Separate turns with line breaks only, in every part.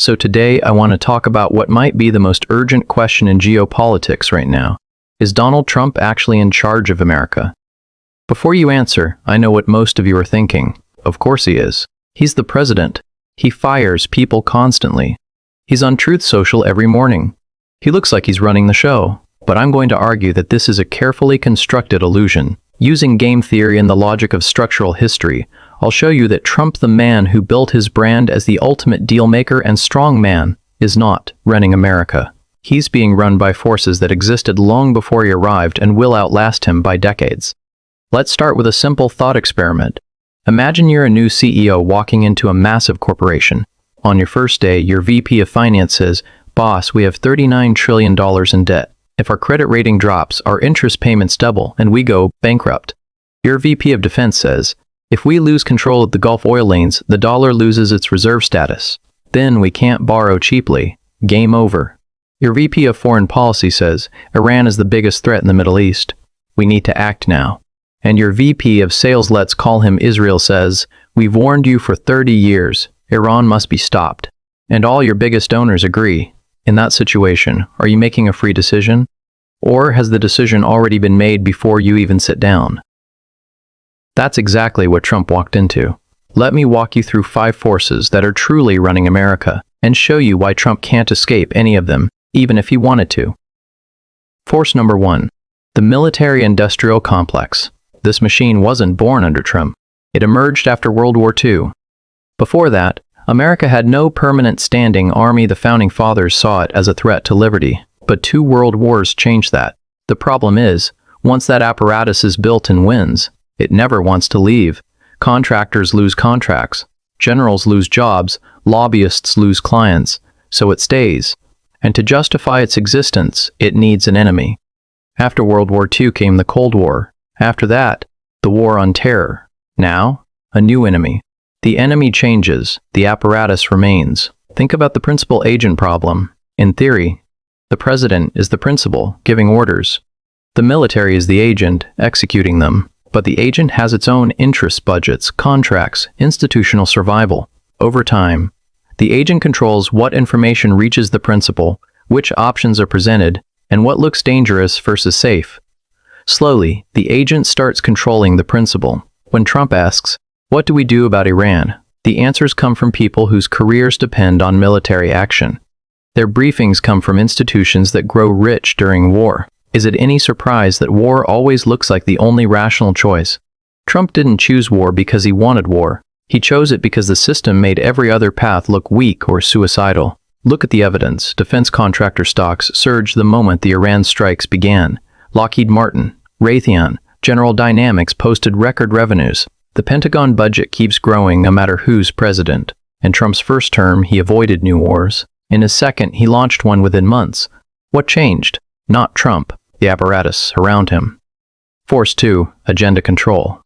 So today I want to talk about what might be the most urgent question in geopolitics right now. Is Donald Trump actually in charge of America? Before you answer, I know what most of you are thinking. Of course he is. He's the president. He fires people constantly. He's on Truth Social every morning. He looks like he's running the show. But I'm going to argue that this is a carefully constructed illusion. Using game theory and the logic of structural history, I'll show you that Trump, the man who built his brand as the ultimate dealmaker and strong man, is not running America. He's being run by forces that existed long before he arrived and will outlast him by decades. Let's start with a simple thought experiment. Imagine you're a new CEO walking into a massive corporation. On your first day, your VP of Finance says, "Boss, we have $39 trillion in debt. If our credit rating drops, our interest payments double, and we go bankrupt." Your VP of Defense says, "If we lose control of the Gulf oil lanes, the dollar loses its reserve status. Then we can't borrow cheaply. Game over." Your VP of Foreign Policy says, "Iran is the biggest threat in the Middle East. We need to act now." And your VP of Sales, let's call him Israel, says, "We've warned you for 30 years. Iran must be stopped." And all your biggest donors agree. In that situation, are you making a free decision? Or has the decision already been made before you even sit down? That's exactly what Trump walked into. Let me walk you through 5 forces that are truly running America and show you why Trump can't escape any of them, even if he wanted to. Force number 1. The military-industrial complex. This machine wasn't born under Trump. It emerged after World War II. Before that, America had no permanent standing army. The Founding Fathers saw it as a threat to liberty, but 2 world wars changed that. The problem is, once that apparatus is built and wins, it never wants to leave. Contractors lose contracts, generals lose jobs, lobbyists lose clients, so it stays. And to justify its existence, it needs an enemy. After World War II came the Cold War. After that, the War on Terror. Now, a new enemy. The enemy changes, the apparatus remains. Think about the principal-agent problem. In theory, the president is the principal, giving orders. The military is the agent, executing them. But the agent has its own interests, budgets, contracts, institutional survival. Over time, the agent controls what information reaches the principal, which options are presented, and what looks dangerous versus safe. Slowly, the agent starts controlling the principal. When Trump asks, "What do we do about Iran?" the answers come from people whose careers depend on military action. Their briefings come from institutions that grow rich during war. Is it any surprise that war always looks like the only rational choice? Trump didn't choose war because he wanted war. He chose it because the system made every other path look weak or suicidal. Look at the evidence. Defense contractor stocks surged the moment the Iran strikes began. Lockheed Martin, Raytheon, General Dynamics posted record revenues. The Pentagon budget keeps growing no matter who's president. In Trump's first term, he avoided new wars. In his second, he launched one within months. What changed? Not Trump, the apparatus around him. Force 2. Agenda control.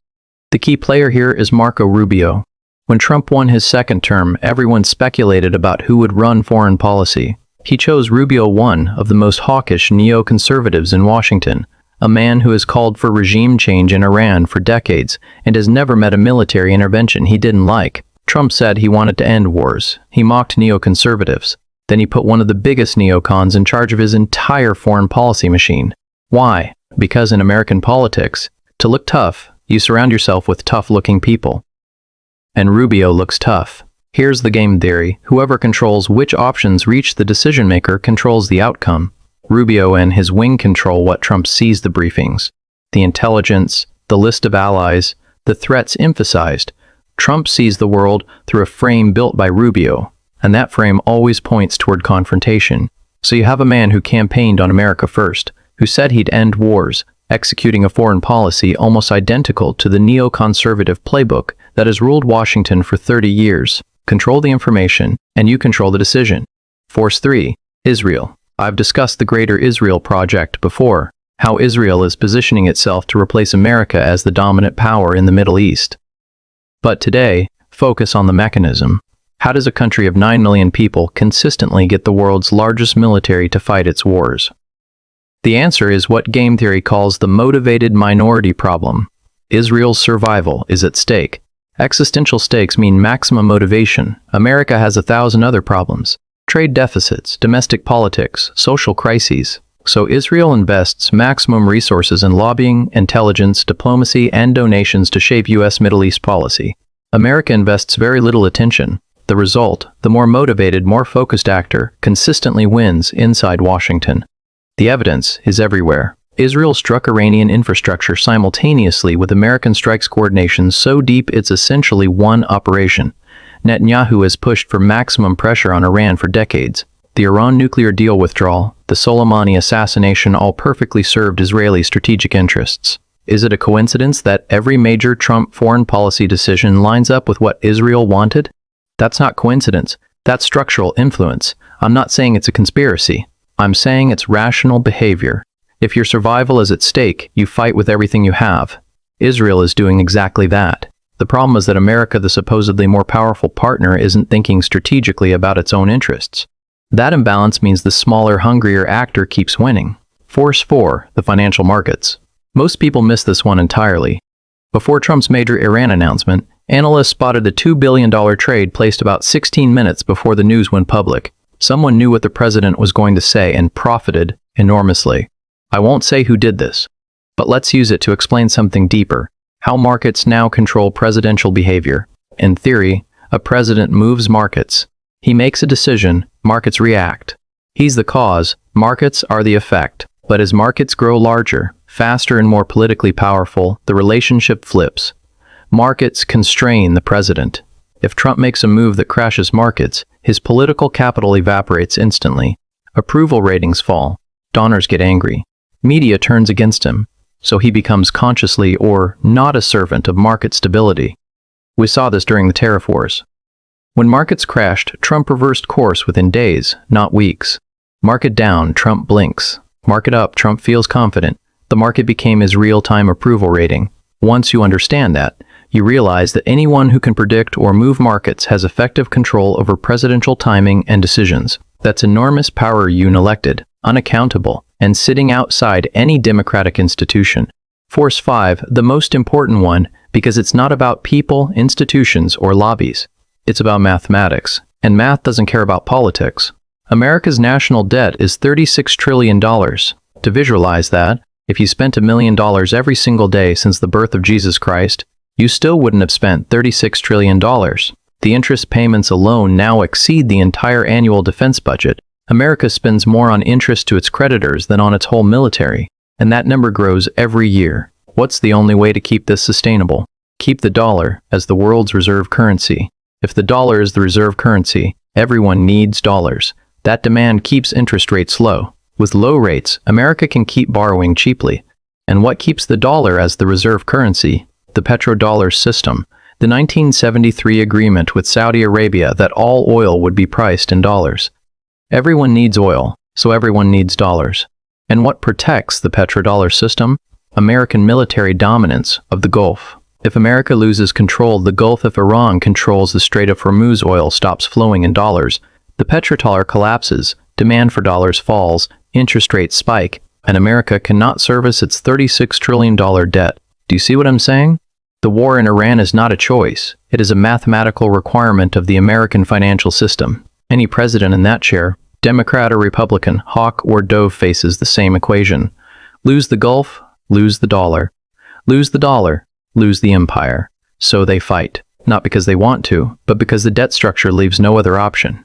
The key player here is Marco Rubio. When Trump won his second term, everyone speculated about who would run foreign policy. He chose Rubio, one of the most hawkish neoconservatives in Washington, a man who has called for regime change in Iran for decades and has never met a military intervention he didn't like. Trump said he wanted to end wars. He mocked neoconservatives. Then he put one of the biggest neocons in charge of his entire foreign policy machine. Why? Because in American politics, to look tough, you surround yourself with tough-looking people. And Rubio looks tough. Here's the game theory. Whoever controls which options reach the decision-maker controls the outcome. Rubio and his wing control what Trump sees: the briefings, the intelligence, the list of allies, the threats emphasized. Trump sees the world through a frame built by Rubio, and that frame always points toward confrontation. So you have a man who campaigned on America first, who said he'd end wars, executing a foreign policy almost identical to the neoconservative playbook that has ruled Washington for 30 years. Control the information, and you control the decision. Force 3. Israel. I've discussed the Greater Israel Project before, how Israel is positioning itself to replace America as the dominant power in the Middle East. But today, focus on the mechanism. How does a country of 9 million people consistently get the world's largest military to fight its wars? The answer is what game theory calls the motivated minority problem. Israel's survival is at stake. Existential stakes mean maximum motivation. America has 1,000 other problems. trade deficits, domestic politics, social crises. So Israel invests maximum resources in lobbying, intelligence, diplomacy, and donations to shape U.S. Middle East policy. America invests very little attention. The result, the more motivated, more focused actor consistently wins inside Washington. The evidence is everywhere. Israel struck Iranian infrastructure simultaneously with American strikes coordination so deep it's essentially one operation. Netanyahu has pushed for maximum pressure on Iran for decades. The Iran nuclear deal withdrawal, the Soleimani assassination all perfectly served Israeli strategic interests. Is it a coincidence that every major Trump foreign policy decision lines up with what Israel wanted? That's not coincidence. That's structural influence. I'm not saying it's a conspiracy. I'm saying it's rational behavior. If your survival is at stake, you fight with everything you have. Israel is doing exactly that. The problem is that America, the supposedly more powerful partner, isn't thinking strategically about its own interests. That imbalance means the smaller, hungrier actor keeps winning. Force 4, the financial markets. Most people miss this one entirely. Before Trump's major Iran announcement, analysts spotted the $2 billion trade placed about 16 minutes before the news went public. Someone knew what the president was going to say and profited enormously. I won't say who did this, but let's use it to explain something deeper. How markets now control presidential behavior. In theory, a president moves markets. He makes a decision, markets react. He's the cause, markets are the effect. But as markets grow larger, faster and more politically powerful, the relationship flips. Markets constrain the president. If Trump makes a move that crashes markets, his political capital evaporates instantly. Approval ratings fall. Donors get angry. Media turns against him. So he becomes consciously or not a servant of market stability. We saw this during the tariff wars. When markets crashed, Trump reversed course within days, not weeks. Market down, Trump blinks. Market up, Trump feels confident. The market became his real-time approval rating. Once you understand that, you realize that anyone who can predict or move markets has effective control over presidential timing and decisions. That's enormous power, unelected, unaccountable, and sitting outside any democratic institution. Force 5, the most important one, because it's not about people, institutions, or lobbies. It's about mathematics, and math doesn't care about politics. America's national debt is $36 trillion. To visualize that, if you spent $1 million every single day since the birth of Jesus Christ, you still wouldn't have spent $36 trillion. The interest payments alone now exceed the entire annual defense budget. America spends more on interest to its creditors than on its whole military, and that number grows every year. What's the only way to keep this sustainable? Keep the dollar as the world's reserve currency. If the dollar is the reserve currency, everyone needs dollars. That demand keeps interest rates low. With low rates, America can keep borrowing cheaply. And what keeps the dollar as the reserve currency? The petrodollar system. The 1973 agreement with Saudi Arabia that all oil would be priced in dollars. Everyone needs oil, so everyone needs dollars. And what protects the petrodollar system? American military dominance of the Gulf. If America loses control of the Gulf, if Iran controls the Strait of Hormuz, oil stops flowing in dollars. The petrodollar collapses, demand for dollars falls, interest rates spike, and America cannot service its $36 trillion debt. Do you see what I'm saying? The war in Iran is not a choice. It is a mathematical requirement of the American financial system. Any president in that chair, Democrat or Republican, hawk or dove, faces the same equation. Lose the Gulf, lose the dollar. Lose the dollar, lose the empire. So they fight, not because they want to, but because the debt structure leaves no other option.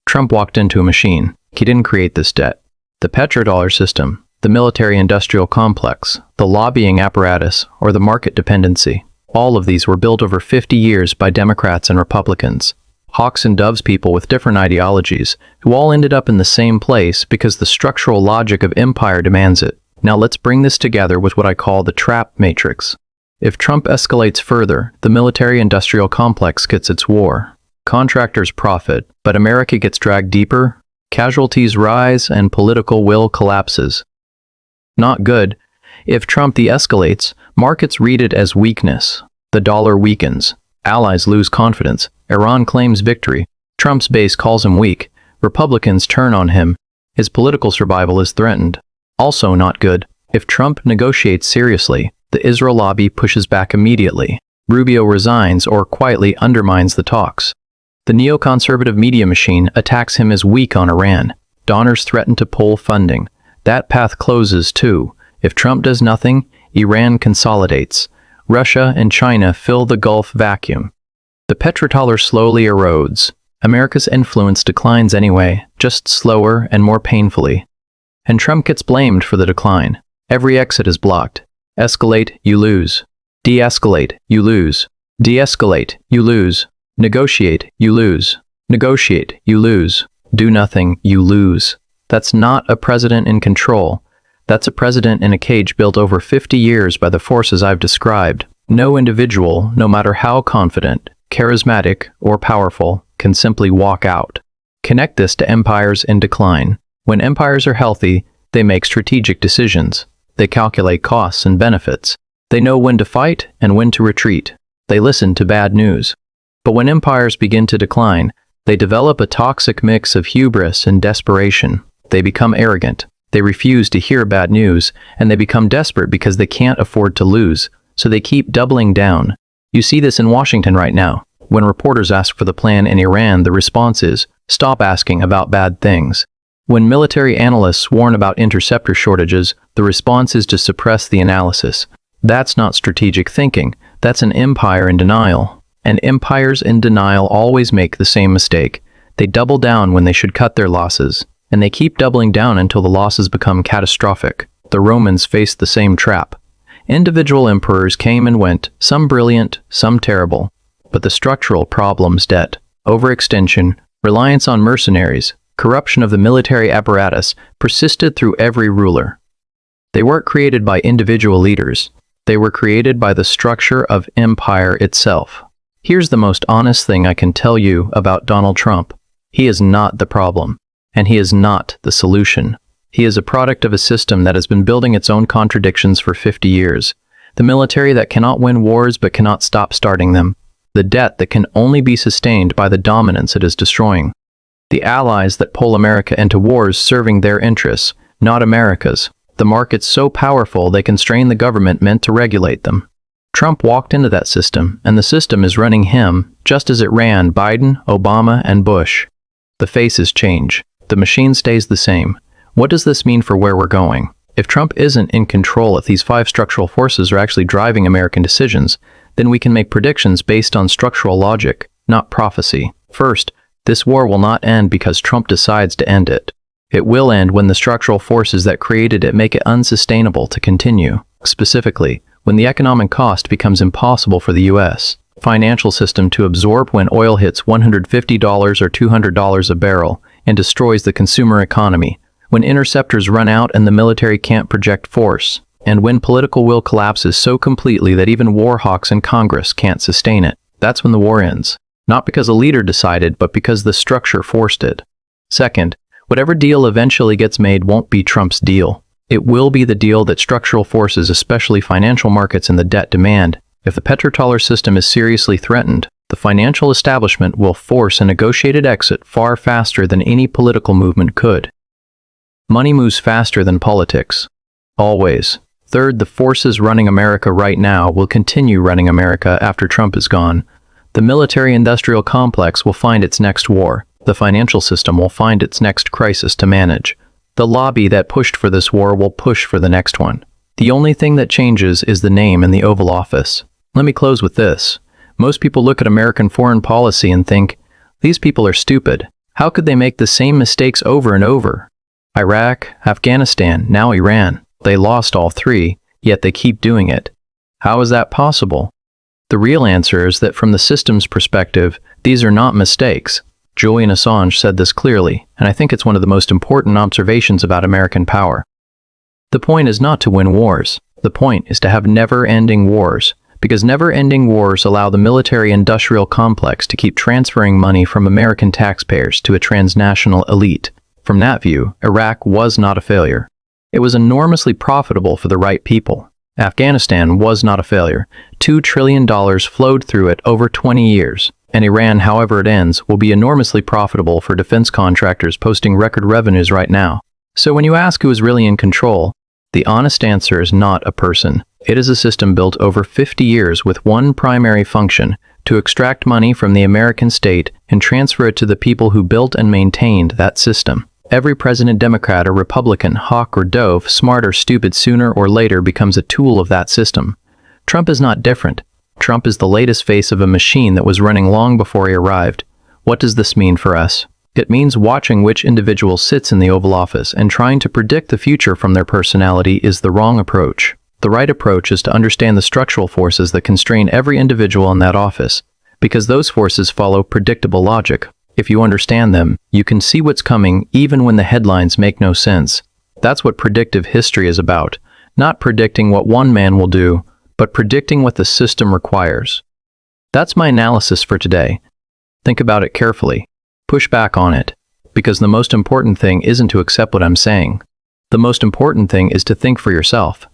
Trump walked into a machine. He didn't create this debt. The petrodollar system, the military-industrial complex, the lobbying apparatus, or the market dependency, all of these were built over 50 years by Democrats and Republicans. Hawks and doves, people with different ideologies, who all ended up in the same place because the structural logic of empire demands it. Now let's bring this together with what I call the trap matrix. If Trump escalates further, the military-industrial complex gets its war. Contractors profit, but America gets dragged deeper, casualties rise, and political will collapses. Not good. If Trump de-escalates, markets read it as weakness. The dollar weakens. Allies lose confidence. Iran claims victory. Trump's base calls him weak. Republicans turn on him. His political survival is threatened. Also not good. If Trump negotiates seriously, the Israel lobby pushes back immediately. Rubio resigns or quietly undermines the talks. The neoconservative media machine attacks him as weak on Iran. Donors threaten to pull funding. That path closes too. If Trump does nothing, Iran consolidates. Russia and China fill the Gulf vacuum. The petrodollar slowly erodes. America's influence declines anyway, just slower and more painfully. And Trump gets blamed for the decline. Every exit is blocked. Escalate, you lose. De-escalate, you lose. De-escalate, you lose. Negotiate, you lose. Negotiate, you lose. Do nothing, you lose. That's not a president in control. That's a president in a cage built over 50 years by the forces I've described. No individual, no matter how confident, charismatic, or powerful, can simply walk out. Connect this to empires in decline. When empires are healthy, they make strategic decisions. They calculate costs and benefits. They know when to fight and when to retreat. They listen to bad news. But when empires begin to decline, they develop a toxic mix of hubris and desperation. They become arrogant. They refuse to hear bad news, and they become desperate because they can't afford to lose, so they keep doubling down. You see this in Washington right now. When reporters ask for the plan in Iran, the response is, stop asking about bad things. When military analysts warn about interceptor shortages, the response is to suppress the analysis. That's not strategic thinking. That's an empire in denial. And empires in denial always make the same mistake. They double down when they should cut their losses, and they keep doubling down until the losses become catastrophic. The Romans faced the same trap. Individual emperors came and went, some brilliant, some terrible. But the structural problems, debt, overextension, reliance on mercenaries, corruption of the military apparatus, persisted through every ruler. They weren't created by individual leaders. They were created by the structure of empire itself. Here's the most honest thing I can tell you about Donald Trump. He is not the problem, and he is not the solution. He is a product of a system that has been building its own contradictions for 50 years. The military that cannot win wars but cannot stop starting them. The debt that can only be sustained by the dominance it is destroying. The allies that pull America into wars serving their interests, not America's. The markets so powerful they constrain the government meant to regulate them. Trump walked into that system, and the system is running him, just as it ran Biden, Obama, and Bush. The faces change. The machine stays the same. What does this mean for where we're going? If Trump isn't in control, if these 5 structural forces are actually driving American decisions, then we can make predictions based on structural logic, not prophecy. First, this war will not end because Trump decides to end it. It will end when the structural forces that created it make it unsustainable to continue. Specifically, when the economic cost becomes impossible for the U.S. financial system to absorb, when oil hits $150 or $200 a barrel and destroys the consumer economy, when interceptors run out and the military can't project force, and when political will collapses so completely that even war hawks in Congress can't sustain it. That's when the war ends. Not because a leader decided, but because the structure forced it. Second, whatever deal eventually gets made won't be Trump's deal. It will be the deal that structural forces, especially financial markets and the debt, demand. If the petrodollar system is seriously threatened, the financial establishment will force a negotiated exit far faster than any political movement could. Money moves faster than politics. Always. Third, the forces running America right now will continue running America after Trump is gone. The military-industrial complex will find its next war. The financial system will find its next crisis to manage. The lobby that pushed for this war will push for the next one. The only thing that changes is the name in the Oval Office. Let me close with this. Most people look at American foreign policy and think, these people are stupid. How could they make the same mistakes over and over? Iraq, Afghanistan, now Iran. They lost all 3, yet they keep doing it. How is that possible? The real answer is that from the system's perspective, these are not mistakes. Julian Assange said this clearly, and I think it's one of the most important observations about American power. The point is not to win wars. The point is to have never-ending wars, because never-ending wars allow the military-industrial complex to keep transferring money from American taxpayers to a transnational elite. From that view, Iraq was not a failure. It was enormously profitable for the right people. Afghanistan was not a failure. $2 trillion flowed through it over 20 years. And Iran, however it ends, will be enormously profitable for defense contractors posting record revenues right now. So when you ask who is really in control, the honest answer is not a person. It is a system built over 50 years with one primary function: to extract money from the American state and transfer it to the people who built and maintained that system. Every president, Democrat or Republican, hawk or dove, smart or stupid, sooner or later becomes a tool of that system. Trump is not different. Trump is the latest face of a machine that was running long before he arrived. What does this mean for us? It means watching which individual sits in the Oval Office and trying to predict the future from their personality is the wrong approach. The right approach is to understand the structural forces that constrain every individual in that office, because those forces follow predictable logic. If you understand them, you can see what's coming even when the headlines make no sense. That's what predictive history is about, not predicting what one man will do, but predicting what the system requires. That's my analysis for today. Think about it carefully. Push back on it, because the most important thing isn't to accept what I'm saying. The most important thing is to think for yourself.